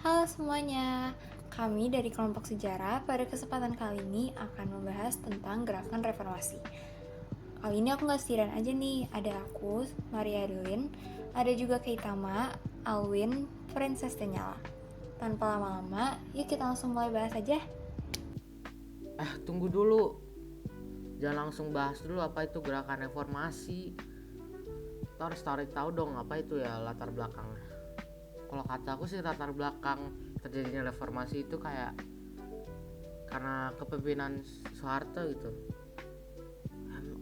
Halo semuanya, kami dari kelompok sejarah pada kesempatan kali ini akan membahas tentang gerakan reformasi. Kali ini aku gak sendirian aja nih, ada aku, Maria Adeline, ada juga Keitama, Alwin, Princess Tenyala. Tanpa lama-lama, yuk kita langsung mulai bahas aja. Tunggu dulu. Jangan langsung bahas dulu apa itu gerakan reformasi. Kita harus tahu dong apa itu ya latar belakangnya. Kalau kata aku sih latar belakang terjadinya reformasi itu kayak karena kepemimpinan Soeharto gitu.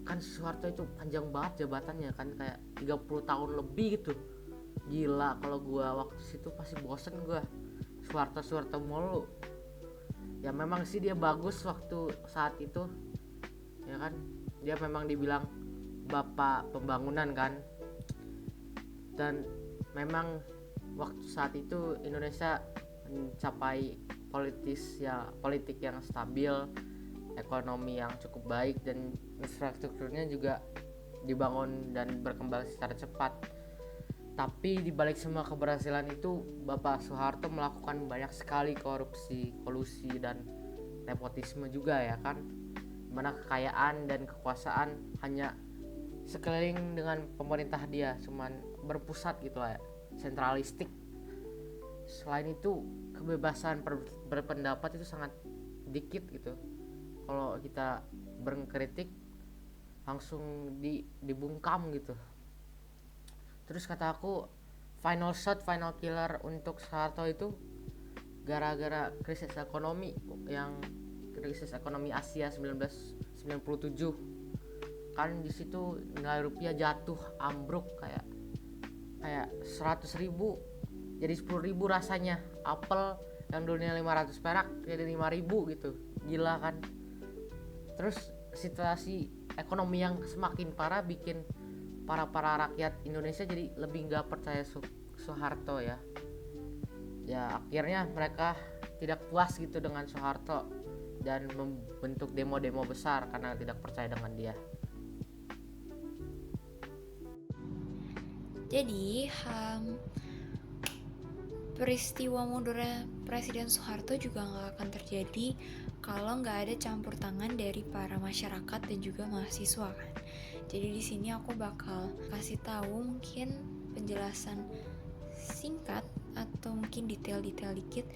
Kan Soeharto itu panjang banget jabatannya kan, kayak 30 tahun lebih gitu. Gila, kalau gua waktu situ pasti bosen gua. Soeharto mulu. Ya memang sih dia bagus waktu saat itu, ya kan, dia memang dibilang bapak pembangunan kan. Dan memang waktu saat itu Indonesia mencapai politik yang stabil, ekonomi yang cukup baik, dan infrastrukturnya juga dibangun dan berkembang secara cepat. Tapi dibalik semua keberhasilan itu, Bapak Soeharto melakukan banyak sekali korupsi, kolusi, dan nepotisme juga, ya kan, mana kekayaan dan kekuasaan hanya sekeliling dengan pemerintah dia, cuman berpusat gitu lah ya, sentralistik. Selain itu, kebebasan berpendapat itu sangat dikit gitu. Kalau kita berkritik langsung dibungkam gitu. Terus kata aku, final killer untuk Soeharto itu gara-gara krisis ekonomi Asia 1997. Kan di situ nilai rupiah jatuh ambruk kayak 100.000 jadi 10.000 rasanya. Apel yang dulunya 500 perak jadi 5.000 gitu, gila kan. Terus situasi ekonomi yang semakin parah bikin para rakyat Indonesia jadi lebih nggak percaya Soeharto ya. Akhirnya mereka tidak puas gitu dengan Soeharto dan membentuk demo-demo besar karena tidak percaya dengan dia. Jadi, peristiwa mundurnya Presiden Soeharto juga nggak akan terjadi kalau nggak ada campur tangan dari para masyarakat dan juga mahasiswa kan. Jadi di sini aku bakal kasih tahu mungkin penjelasan singkat atau mungkin detail-detail dikit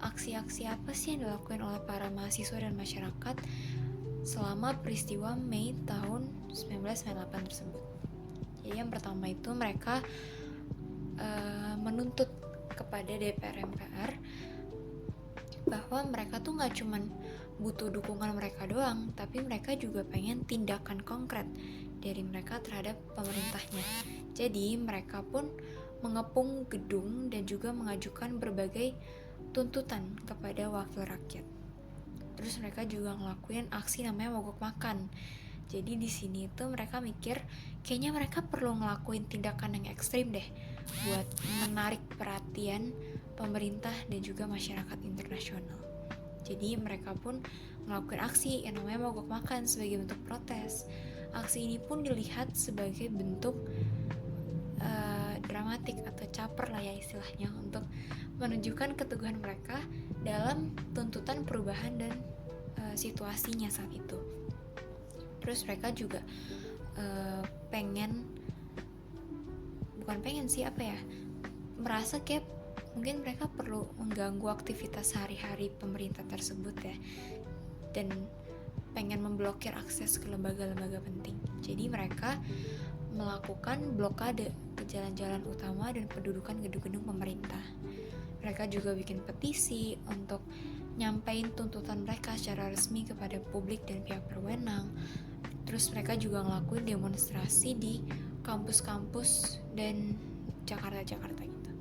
aksi-aksi apa sih yang dilakukan oleh para mahasiswa dan masyarakat selama peristiwa Mei tahun 1998 tersebut. Jadi yang pertama itu mereka menuntut kepada DPR MPR bahwa mereka tuh nggak cuman butuh dukungan mereka doang, tapi mereka juga pengen tindakan konkret dari mereka terhadap pemerintahnya. Jadi mereka pun mengepung gedung dan juga mengajukan berbagai tuntutan kepada wakil rakyat. Terus mereka juga ngelakuin aksi namanya mogok makan. Jadi di sini tuh mereka mikir kayaknya mereka perlu ngelakuin tindakan yang ekstrim deh buat menarik perhatian pemerintah dan juga masyarakat internasional. Jadi mereka pun ngelakuin aksi yang namanya mogok makan sebagai bentuk protes. Aksi ini pun dilihat sebagai bentuk dramatik atau caper lah ya istilahnya, untuk menunjukkan keteguhan mereka dalam tuntutan perubahan dan situasinya saat itu. Terus mereka juga merasa kayak mungkin mereka perlu mengganggu aktivitas sehari-hari pemerintah tersebut ya, dan pengen memblokir akses ke lembaga-lembaga penting. Jadi mereka melakukan blokade ke jalan-jalan utama dan pendudukan gedung-gedung pemerintah. Mereka juga bikin petisi untuk nyampein tuntutan mereka secara resmi kepada publik dan pihak berwenang. Terus mereka juga ngelakuin demonstrasi di kampus-kampus dan Jakarta gitu.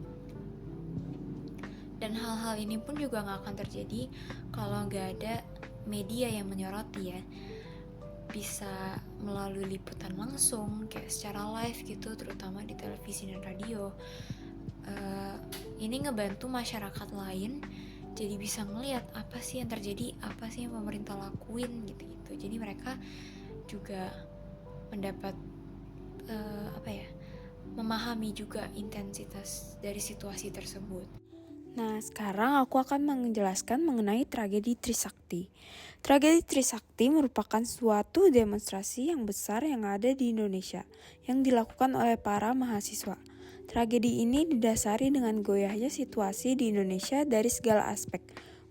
Dan hal-hal ini pun juga gak akan terjadi kalau gak ada media yang menyoroti ya. Bisa melalui liputan langsung kayak secara live gitu, terutama di televisi dan radio. Ini ngebantu masyarakat lain jadi bisa ngelihat apa sih yang terjadi, apa sih yang pemerintah lakuin gitu-gitu. Jadi mereka juga mendapat memahami juga intensitas dari situasi tersebut. Nah, sekarang aku akan menjelaskan mengenai tragedi Trisakti. Tragedi Trisakti merupakan suatu demonstrasi yang besar yang ada di Indonesia, yang dilakukan oleh para mahasiswa. Tragedi ini didasari dengan goyahnya situasi di Indonesia dari segala aspek,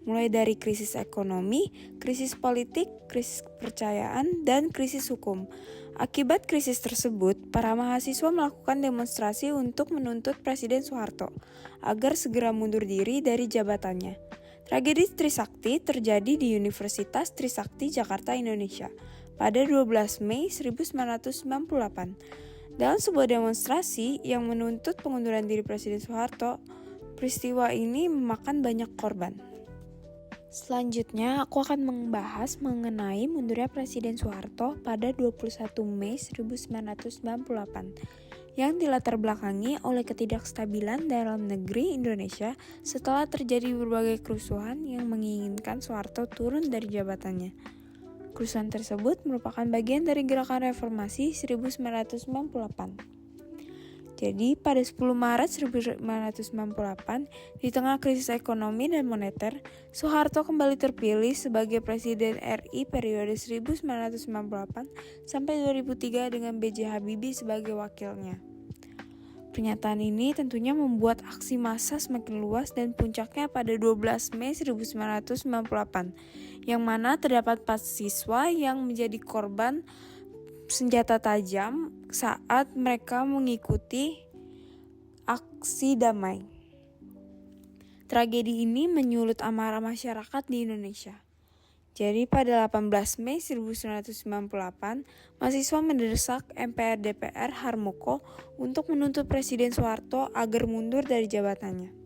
mulai dari krisis ekonomi, krisis politik, krisis kepercayaan, dan krisis hukum. Akibat krisis tersebut, para mahasiswa melakukan demonstrasi untuk menuntut Presiden Soeharto agar segera mundur diri dari jabatannya. Tragedi Trisakti terjadi di Universitas Trisakti Jakarta, Indonesia pada 12 Mei 1998. Dalam sebuah demonstrasi yang menuntut pengunduran diri Presiden Soeharto, peristiwa ini memakan banyak korban. Selanjutnya, aku akan membahas mengenai mundurnya Presiden Soeharto pada 21 Mei 1998 yang dilatar belakangi oleh ketidakstabilan dalam negeri Indonesia setelah terjadi berbagai kerusuhan yang menginginkan Soeharto turun dari jabatannya. Kerusuhan tersebut merupakan bagian dari gerakan reformasi 1998. Jadi, pada 10 Maret 1998, di tengah krisis ekonomi dan moneter, Soeharto kembali terpilih sebagai Presiden RI periode 1998 sampai 2003 dengan B.J. Habibie sebagai wakilnya. Pernyataan ini tentunya membuat aksi massa semakin luas dan puncaknya pada 12 Mei 1998, yang mana terdapat 4 siswa yang menjadi korban senjata tajam saat mereka mengikuti aksi damai. Tragedi ini menyulut amarah masyarakat di Indonesia. Jadi pada 18 Mei 1998, mahasiswa mendesak MPR DPR Harmoko untuk menuntut Presiden Soeharto agar mundur dari jabatannya.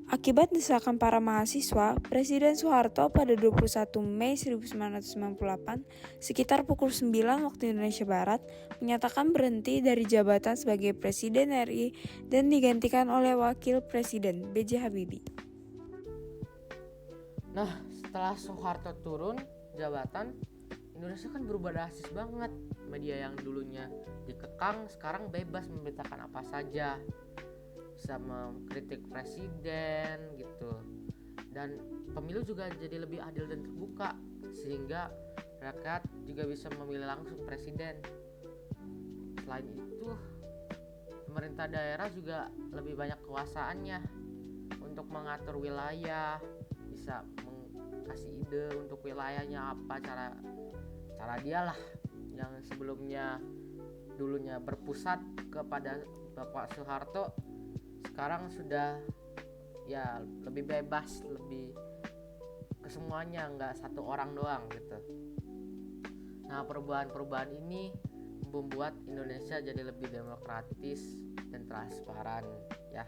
Akibat desakan para mahasiswa, Presiden Soeharto pada 21 Mei 1998, sekitar pukul 9 waktu Indonesia Barat, menyatakan berhenti dari jabatan sebagai Presiden RI dan digantikan oleh Wakil Presiden B.J. Habibie. Nah, setelah Soeharto turun jabatan, Indonesia kan berubah drastis banget. Media yang dulunya dikekang sekarang bebas memberitakan apa saja, bisa mengkritik presiden gitu, dan pemilu juga jadi lebih adil dan terbuka sehingga rakyat juga bisa memilih langsung presiden. Selain itu, pemerintah daerah juga lebih banyak kekuasaannya untuk mengatur wilayah, bisa kasih ide untuk wilayahnya apa, cara dia lah yang sebelumnya dulunya berpusat kepada Bapak Soeharto, sekarang sudah ya lebih bebas, lebih ke semuanya, nggak satu orang doang gitu. Nah, perubahan-perubahan ini membuat Indonesia jadi lebih demokratis dan transparan ya.